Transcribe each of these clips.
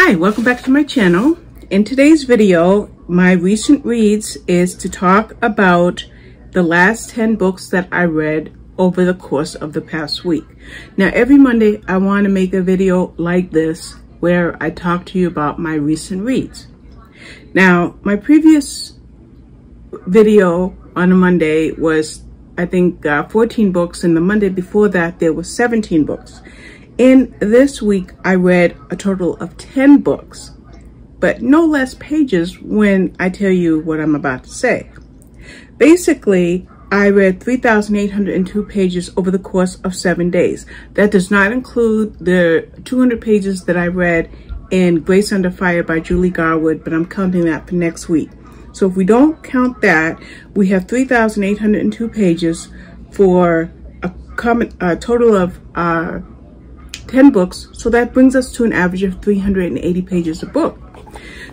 Hi, welcome back to my channel. In today's video, my recent reads is to talk about the last 10 books that I read over the course of the past week. Now, every Monday, I want to make a video like this where I talk to you about my recent reads. Now, my previous video on a Monday was, I think, 14 books, and the Monday before that, there was 17 books. In this week, I read a total of 10 books, but no less pages when I tell you what I'm about to say. Basically, I read 3,802 pages over the course of 7 days. That does not include the 200 pages that I read in Grace Under Fire by Julie Garwood, but I'm counting that for next week. So if we don't count that, we have 3,802 pages for a total of 10 books, so that brings us to an average of 380 pages a book.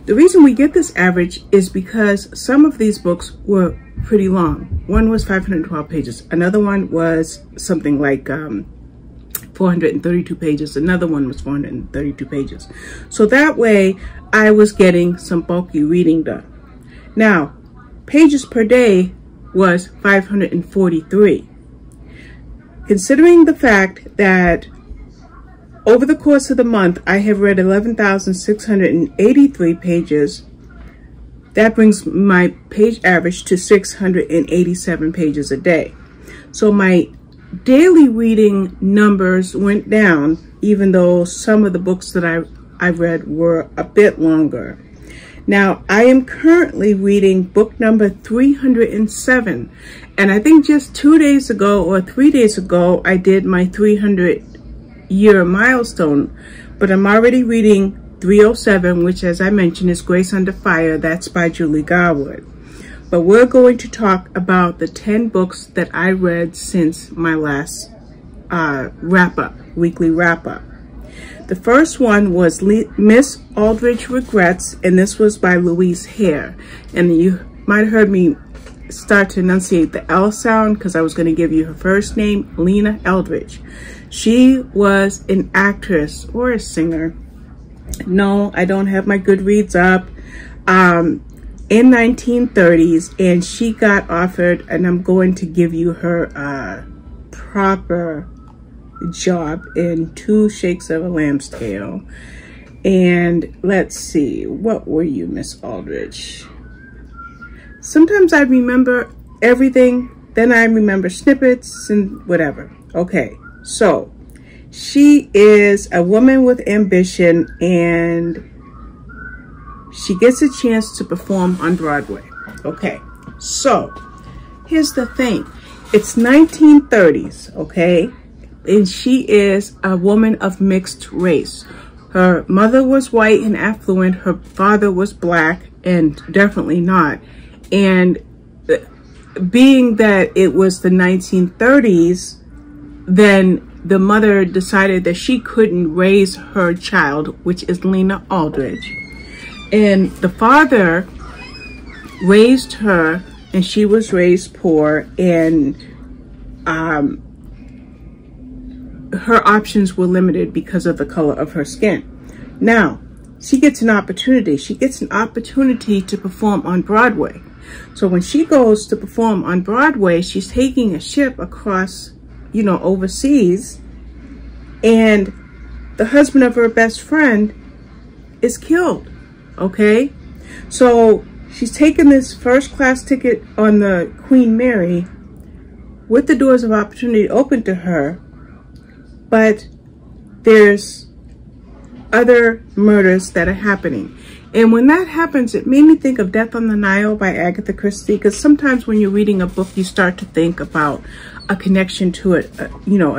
The reason we get this average is because some of these books were pretty long. One was 512 pages. Another one was something like 432 pages. Another one was 432 pages. So that way, I was getting some bulky reading done. Now, pages per day was 543. Considering the fact that over the course of the month, I have read 11,683 pages. That brings my page average to 687 pages a day. So my daily reading numbers went down, even though some of the books that I read were a bit longer. Now, I am currently reading book number 307. And I think just 2 days ago or 3 days ago, I did my 300-year milestone, but I'm already reading 307, which, as I mentioned, is Grace Under Fire. That's by Julie Garwood. But we're going to talk about the 10 books that I read since my last weekly wrap-up. The first one was Miss Aldridge Regrets, and this was by Louise Hare. And you might have heard me start to enunciate the L sound because I was going to give you her first name, Lena Aldridge. She was an actress or a singer. No, I don't have my Goodreads up. In 1930s, and she got offered, and I'm going to give you her proper job in Two Shakes of a Lamb's Tail. And let's see, what were you, Miss Aldridge? Sometimes I remember everything, then I remember snippets and whatever. Okay, so she is a woman with ambition, and she gets a chance to perform on Broadway. Okay, so here's the thing. It's 1930s, okay? And she is a woman of mixed race. Her mother was white and affluent. Her father was black and definitely not. And being that it was the 1930s, then the mother decided that she couldn't raise her child, which is Lena Aldridge. And the father raised her, and she was raised poor, and her options were limited because of the color of her skin. Now, she gets an opportunity. She gets an opportunity to perform on Broadway. So when she goes to perform on Broadway, she's taking a ship across, overseas, and the husband of her best friend is killed, okay? So she's taken this first-class ticket on the Queen Mary with the doors of opportunity open to her, but there's other murders that are happening. And when that happens, it made me think of Death on the Nile by Agatha Christie, because sometimes when you're reading a book, you start to think about a connection to it, a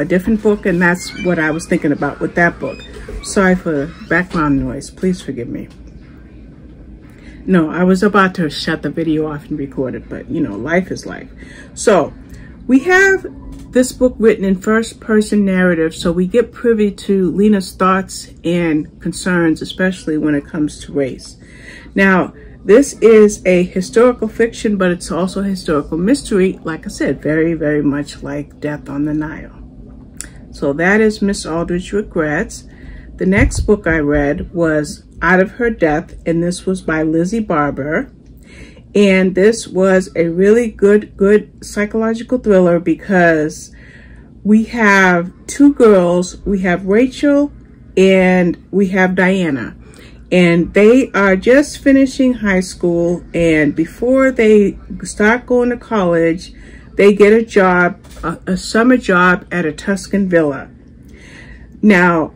different book, and that's what I was thinking about with that book. Sorry for background noise. Please forgive me. No, I was about to shut the video off and record it, but, life is life. So we have this book written in first-person narrative, so we get privy to Lena's thoughts and concerns, especially when it comes to race. Now, this is a historical fiction, but it's also a historical mystery, like I said, very, very much like Death on the Nile. So that is Miss Aldridge Regrets The next book I read was Out of Her Death, and this was by Lizzy Barber. And this was a really good psychological thriller because we have two girls. We have Rachel and we have Diana. And they are just finishing high school, and before they start going to college, they get a job, a summer job at a Tuscan villa. Now,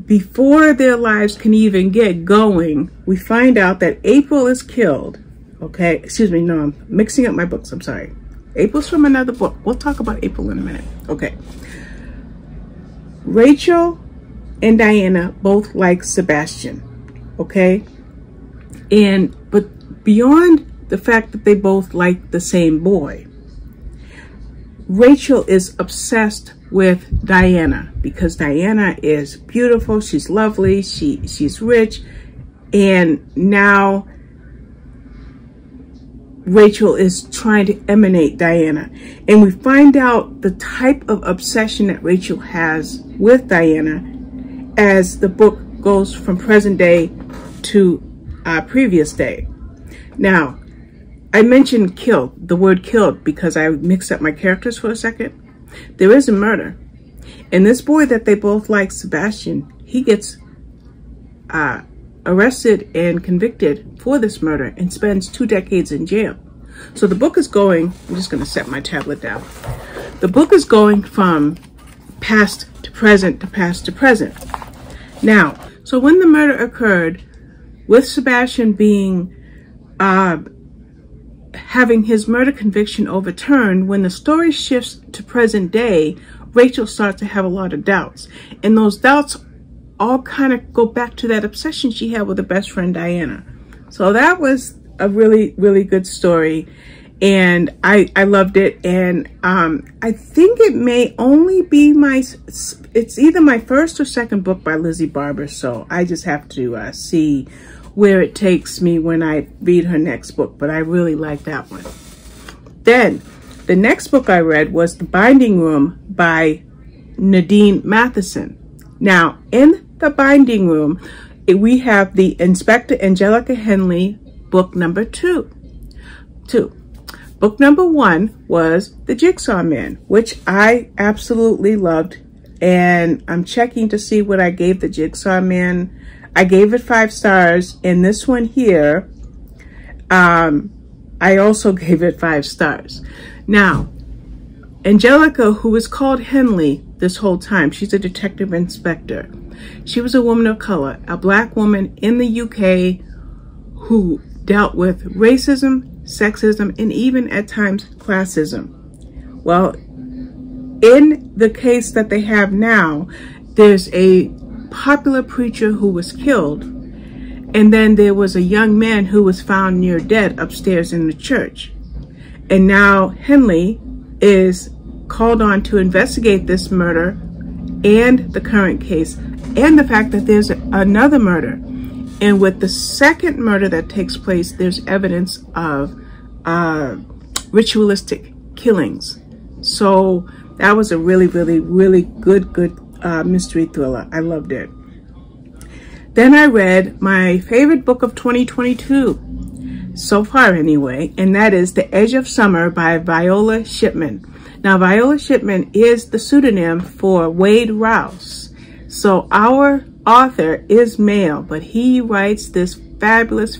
before their lives can even get going, we find out that April is killed. Okay, excuse me, no, I'm mixing up my books, I'm sorry. April's from another book. We'll talk about April in a minute. Okay. Rachel and Diana both like Sebastian, okay? But beyond the fact that they both like the same boy, Rachel is obsessed with Diana because Diana is beautiful, she's lovely, she's rich, and now Rachel is trying to emanate Diana. And we find out the type of obsession that Rachel has with Diana as the book goes from present day to previous day. Now, I mentioned killed, the word killed, because I mixed up my characters for a second. There is a murder. And this boy that they both like, Sebastian, he gets arrested and convicted for this murder and spends 2 decades in jail. So the book is going, I'm just going to set my tablet down. The book is going from past to present to past to present. Now, so when the murder occurred, with Sebastian being, having his murder conviction overturned, when the story shifts to present day, Rachel starts to have a lot of doubts. And those doubts all kind of go back to that obsession she had with her best friend Diana. So that was a really good story, and I loved it. And I think it may only be it's either my first or second book by Lizzy Barber, so I just have to see where it takes me when I read her next book, but I really like that one. Then the next book I read was The Binding Room by Nadine Matheson. Now, in The Binding Room, we have the Inspector Angelica Henley book number 2. Book number 1 was The Jigsaw Man, which I absolutely loved, and I'm checking to see what I gave The Jigsaw Man. I gave it 5 stars, and this one here, I also gave it 5 stars. Now, Angelica, who was called Henley this whole time, she's a detective inspector. She was a woman of color, a black woman in the UK who dealt with racism, sexism, and even at times classism. Well, in the case that they have now, there's a popular preacher who was killed, and then there was a young man who was found near dead upstairs in the church. And now Henley is called on to investigate this murder and the current case and the fact that there's another murder. And with the second murder that takes place, there's evidence of ritualistic killings. So that was a really good mystery thriller. I loved it. Then I read my favorite book of 2022, so far anyway, and that is The Edge of Summer by Viola Shipman. Now, Viola Shipman is the pseudonym for Wade Rouse. So our author is male, but he writes this fabulous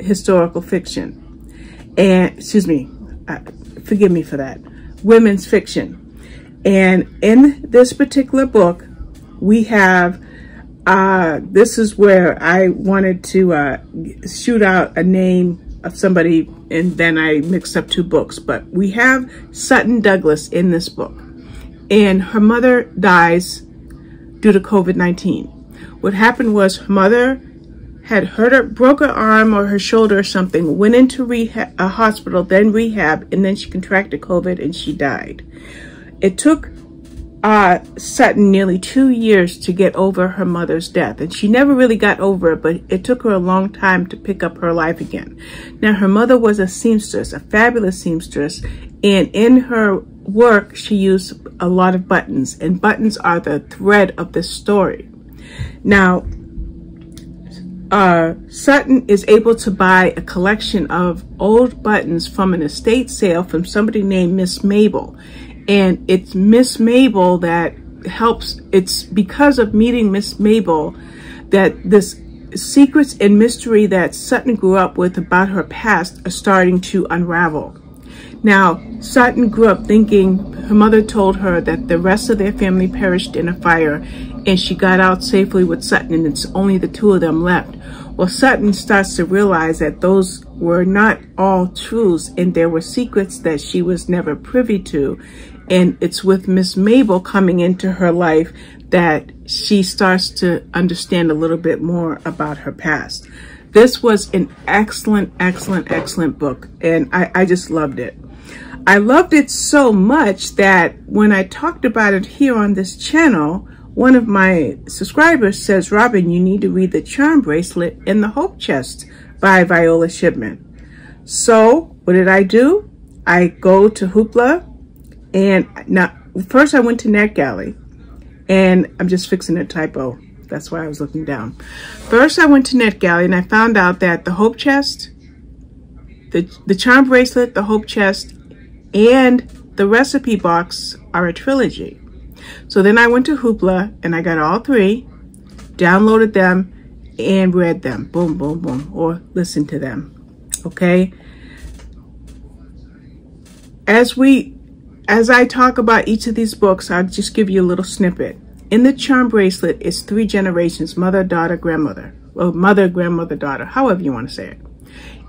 historical fiction. And, excuse me, forgive me for that, women's fiction. And in this particular book, we have, this is where I wanted to shoot out a name of somebody, and then I mixed up 2 books. But we have Sutton Douglas in this book, and her mother dies due to COVID-19. What happened was her mother had broke her arm or her shoulder or something, went into a hospital, then rehab, and then she contracted COVID and she died. It took Sutton nearly 2 years to get over her mother's death, and she never really got over it, but it took her a long time to pick up her life again. Now, her mother was a seamstress, a fabulous seamstress, and in her work, she used a lot of buttons, and buttons are the thread of this story. Now, Sutton is able to buy a collection of old buttons from an estate sale from somebody named Miss Mabel. And it's Miss Mabel that helps, it's because of meeting Miss Mabel that this secrets and mystery that Sutton grew up with about her past are starting to unravel. Now, Sutton grew up thinking her mother told her that the rest of their family perished in a fire, and she got out safely with Sutton, and it's only the two of them left. Well, Sutton starts to realize that those were not all truths, and there were secrets that she was never privy to. And it's with Miss Mabel coming into her life that she starts to understand a little bit more about her past. This was an excellent, excellent, excellent book, and I just loved it. I loved it so much that when I talked about it here on this channel, one of my subscribers says, "Robin, you need to read The Charm Bracelet and the Hope Chest by Viola Shipman." So what did I do? I go to Hoopla, and now first I went to NetGalley, and I'm just fixing a typo. That's why I was looking down. First I went to NetGalley, and I found out that the Hope Chest, the Charm Bracelet, the Hope Chest, and the recipe box are a trilogy. So then I went to Hoopla, and I got all three, downloaded them, and read them. Boom, boom, boom, or listened to them. Okay? As I talk about each of these books, I'll just give you a little snippet. In the Charm Bracelet, it's 3 generations, mother, daughter, grandmother. Well, mother, grandmother, daughter, however you want to say it.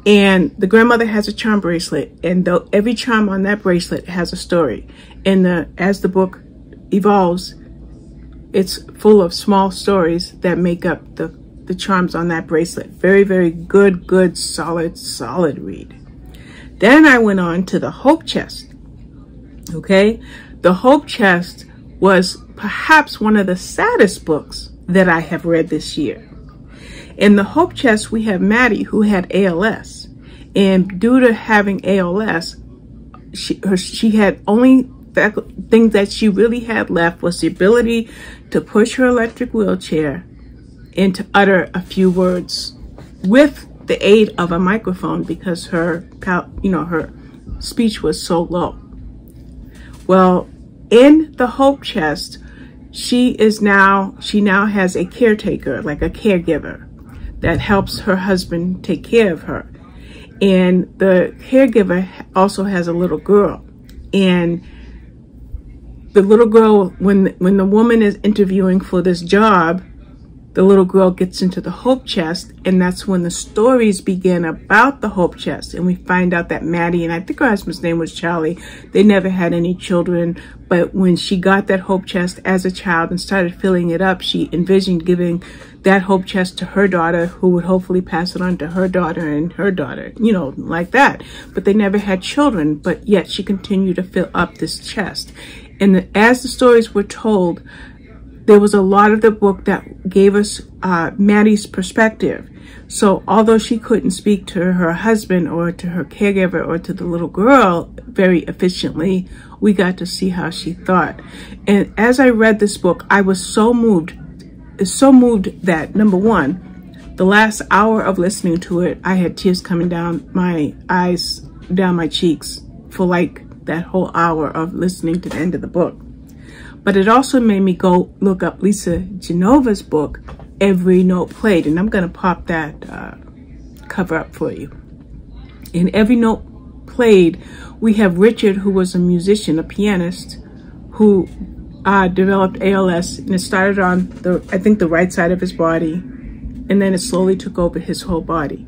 And the grandmother has a charm bracelet, and every charm on that bracelet has a story. And as the book evolves, it's full of small stories that make up the charms on that bracelet. Very, very good, solid read. Then I went on to the Hope Chest. Okay, the Hope Chest was perhaps one of the saddest books that I have read this year. In the Hope Chest, we have Maddie, who had ALS, and due to having ALS, she had only thing that she really had left was the ability to push her electric wheelchair and to utter a few words with the aid of a microphone because her speech was so low. Well, in the Hope Chest, she now has a caretaker, like a caregiver, that helps her husband take care of her. And the caregiver also has a little girl. And the little girl, when the woman is interviewing for this job, the little girl gets into the Hope Chest, and that's when the stories begin about the Hope Chest. And we find out that Maddie, and I think her husband's name was Charlie, they never had any children, but when she got that Hope Chest as a child and started filling it up, she envisioned giving that Hope Chest to her daughter, who would hopefully pass it on to her daughter and her daughter, like that. But they never had children, but yet she continued to fill up this chest. And as the stories were told, there was a lot of the book that gave us Maddie's perspective. So although she couldn't speak to her husband or to her caregiver or to the little girl very efficiently, we got to see how she thought. And as I read this book, I was so moved that, number one, the last hour of listening to it, I had tears coming down my eyes, down my cheeks for like that whole hour of listening to the end of the book. But it also made me go look up Lisa Genova's book, Every Note Played. And I'm going to pop that cover up for you. In Every Note Played, we have Richard, who was a musician, a pianist, who developed ALS. And it started on, I think, the right side of his body. And then it slowly took over his whole body.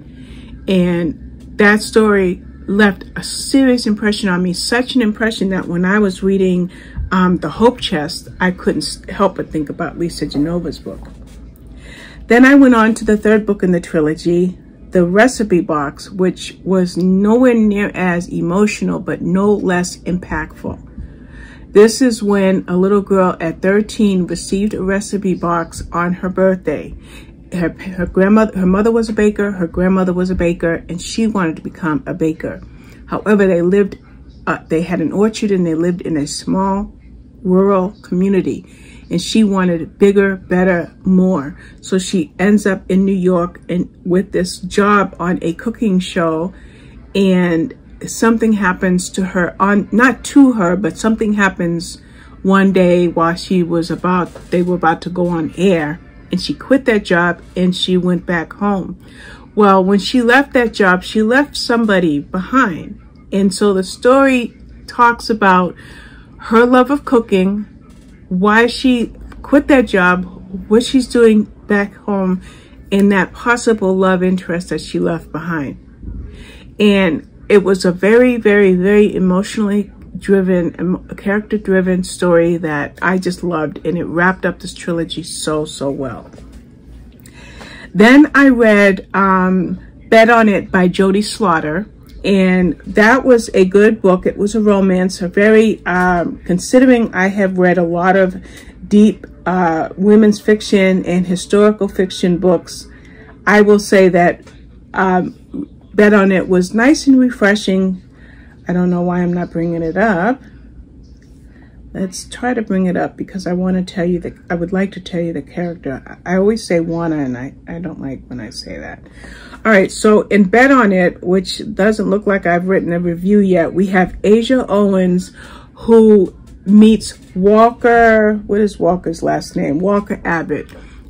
And that story left a serious impression on me. Such an impression that when I was reading the Hope Chest, I couldn't help but think about Lisa Genova's book. Then I went on to the third book in the trilogy, The Recipe Box, which was nowhere near as emotional, but no less impactful. This is when a little girl at 13 received a recipe box on her birthday. Her mother was a baker, her grandmother was a baker, and she wanted to become a baker. However, they lived they had an orchard and they lived in a small rural community, and she wanted bigger, better, more. So she ends up in New York and with this job on a cooking show, and something happens to her, not to her, but something happens one day while they were about to go on air, and she quit that job and she went back home. Well, when she left that job, she left somebody behind. And so the story talks about her love of cooking, why she quit that job, what she's doing back home, and that possible love interest that she left behind. And it was a very, very, very emotionally driven, character-driven story that I just loved, and it wrapped up this trilogy so, so well. Then I read Bet on It by Jodi Slaughter, and that was a good book. It was a romance, a very, considering I have read a lot of deep women's fiction and historical fiction books, I will say that Bet on It was nice and refreshing. I don't know why I'm not bringing it up. Let's try to bring it up because I want to tell you that I would like to tell you the character. I always say wanna, and I don't like when I say that. All right, so in Bet on It, which doesn't look like I've written a review yet, we have Asia Owens, who meets Walker. What is Walker's last name? Walker Abbott.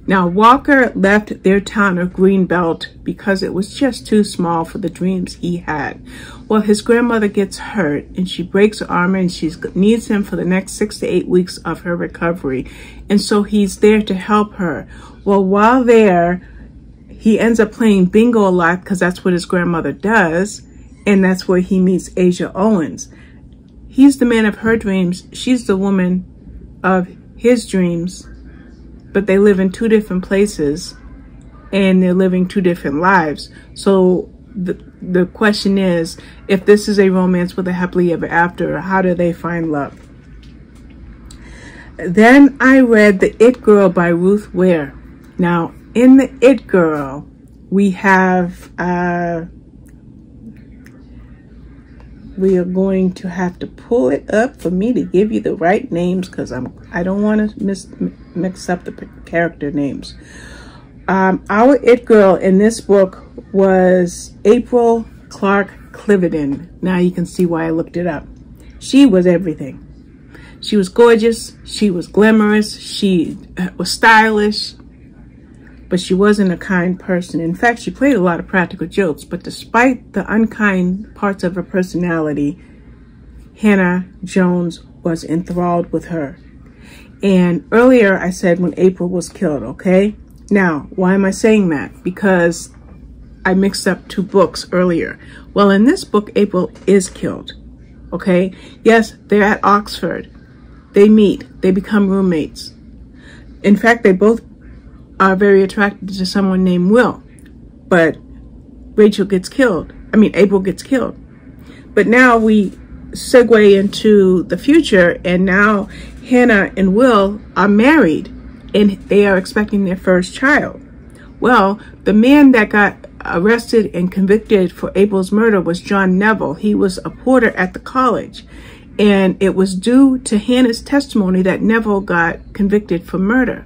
Now, Walker left their town of Greenbelt because it was just too small for the dreams he had. Well, his grandmother gets hurt and she breaks her arm, and she needs him for the next 6 to 8 weeks of her recovery. And so he's there to help her. Well, while there, he ends up playing bingo a lot because that's what his grandmother does. And that's where he meets Asia Owens. He's the man of her dreams. She's the woman of his dreams. But they live in two different places and they're living two different lives. So the question is, if this is a romance with a happily ever after, how do they find love? Then I read The It Girl by Ruth Ware. Now, in The It Girl, we have, we are going to have to pull it up for me to give you the right names because I don't want to mix up the character names. Our It Girl in this book was April Clark Cliveden. Now you can see why I looked it up. She was everything. She was gorgeous. She was glamorous. She was stylish. But she wasn't a kind person. In fact, she played a lot of practical jokes. But despite the unkind parts of her personality, Hannah Jones was enthralled with her. And earlier I said when April was killed, okay? Now, why am I saying that? Because I mixed up two books earlier. Well, in this book, April is killed, okay? Yes, they're at Oxford. They meet. They become roommates. In fact, they both are very attracted to someone named Will. But April gets killed. But now we segue into the future, and now Hannah and Will are married, and they are expecting their first child. Well, the man that got arrested and convicted for April's murder was John Neville. He was a porter at the college, and it was due to Hannah's testimony that Neville got convicted for murder.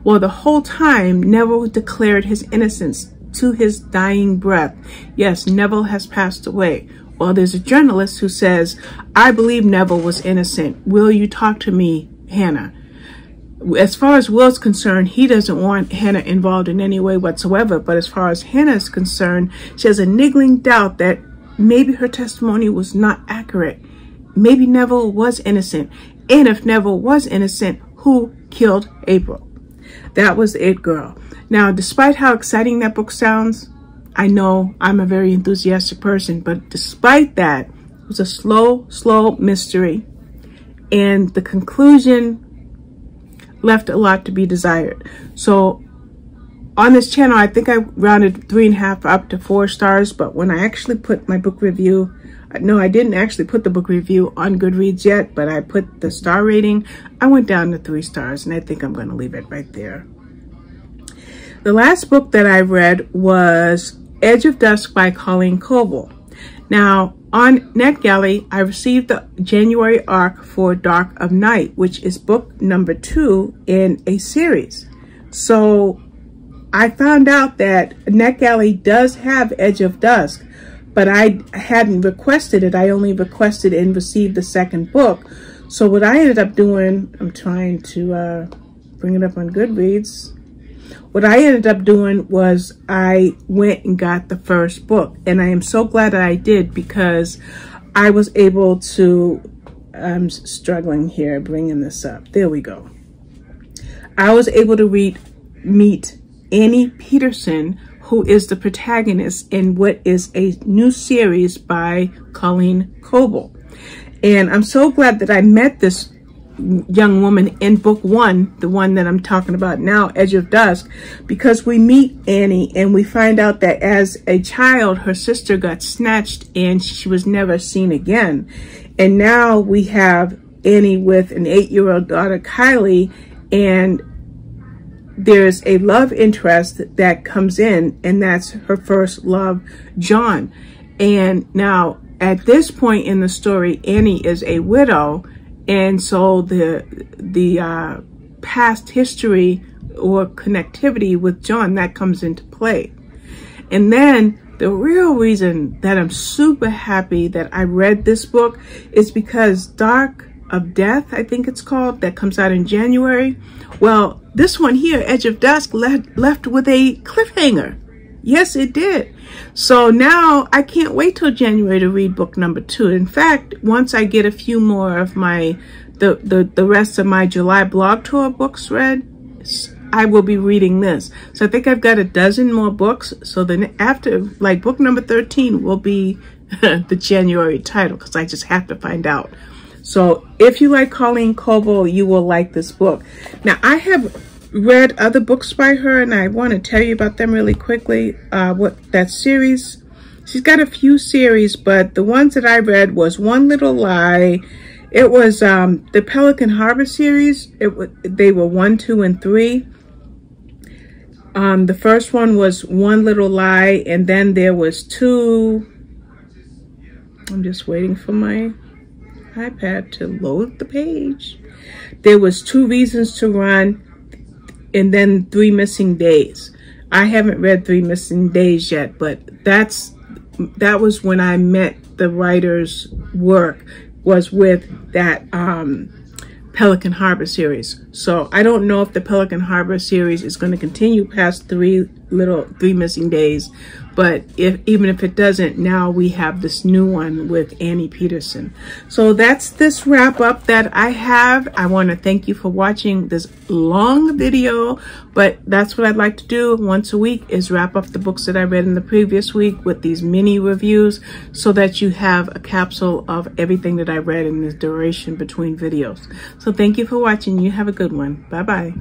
Well, the whole time, Neville declared his innocence to his dying breath. Yes, Neville has passed away. Well, there's a journalist who says, I believe Neville was innocent. Will you talk to me, Hannah? As far as Will's concerned, he doesn't want Hannah involved in any way whatsoever. But as far as Hannah is concerned, she has a niggling doubt that maybe her testimony was not accurate. Maybe Neville was innocent. And if Neville was innocent, who killed April? That was It Girl. Now, despite how exciting that book sounds, I know I'm a very enthusiastic person, but despite that, it was a slow mystery, and the conclusion left a lot to be desired. So on this channel, I think I rounded 3.5 up to 4 stars, but when I actually put my book review, no, I didn't actually put the book review on Goodreads yet, but I put the star rating. I went down to 3 stars, and I think I'm going to leave it right there. The last book that I read was Edge of Dusk by Colleen Coble. Now, On NetGalley, I received the January arc for Dark of Night, which is book number 2 in a series. So I found out that NetGalley does have Edge of Dusk, but I hadn't requested it. I only requested and received the second book. So what I ended up doing, I'm trying to bring it up on Goodreads. What I ended up doing was I went and got the first book, and I am so glad that I did, because I was able to, I'm struggling here bringing this up. There we go. I was able to meet Annie Peterson, who is the protagonist in what is a new series by Colleen Coble. And I'm so glad that I met this young woman in book 1, the one that I'm talking about now, Edge of Dusk, because we meet Annie and we find out that as a child, her sister got snatched and she was never seen again. And now we have Annie with an 8-year-old daughter, Kylie, and there's a love interest that comes in, and that's her first love, John. And now at this point in the story, Annie is a widow, and so the past history or connectivity with John, that comes into play. And then the real reason that I'm super happy that I read this book is because Dark of Death, I think it's called, that comes out in January. Well, this one here, Edge of Dusk, left with a cliffhanger. Yes, it did. So now I can't wait till January to read book number 2. In fact, once I get a few more of the rest of my July blog tour books read, I will be reading this. So I think I've got a dozen more books. So then after, like, book number 13 will be the January title, because I just have to find out. So if you like Colleen Coble, you will like this book. Now, I have read other books by her, and I want to tell you about them really quickly. What that series, she's got a few series, but the ones that I read was One Little Lie. It was the Pelican Harbor series. They were 1, 2, and 3. The first one was One Little Lie, and then there was 2. I'm just waiting for my iPad to load the page. There was 2 Reasons to Run, and then 3 Missing Days. I haven't read 3 Missing Days yet, but that was when I met the writer's work, was with that Pelican Harbor series. So I don't know if the Pelican Harbor series is going to continue past 3 Missing Days, but even if it doesn't, now we have this new one with Annie Peterson. So that's this wrap up that I have. I want to thank you for watching this long video, but that's what I'd like to do once a week, is wrap up the books that I read in the previous week with these mini reviews, so that you have a capsule of everything that I read in the duration between videos. So thank you for watching. You have a good one. Bye-bye.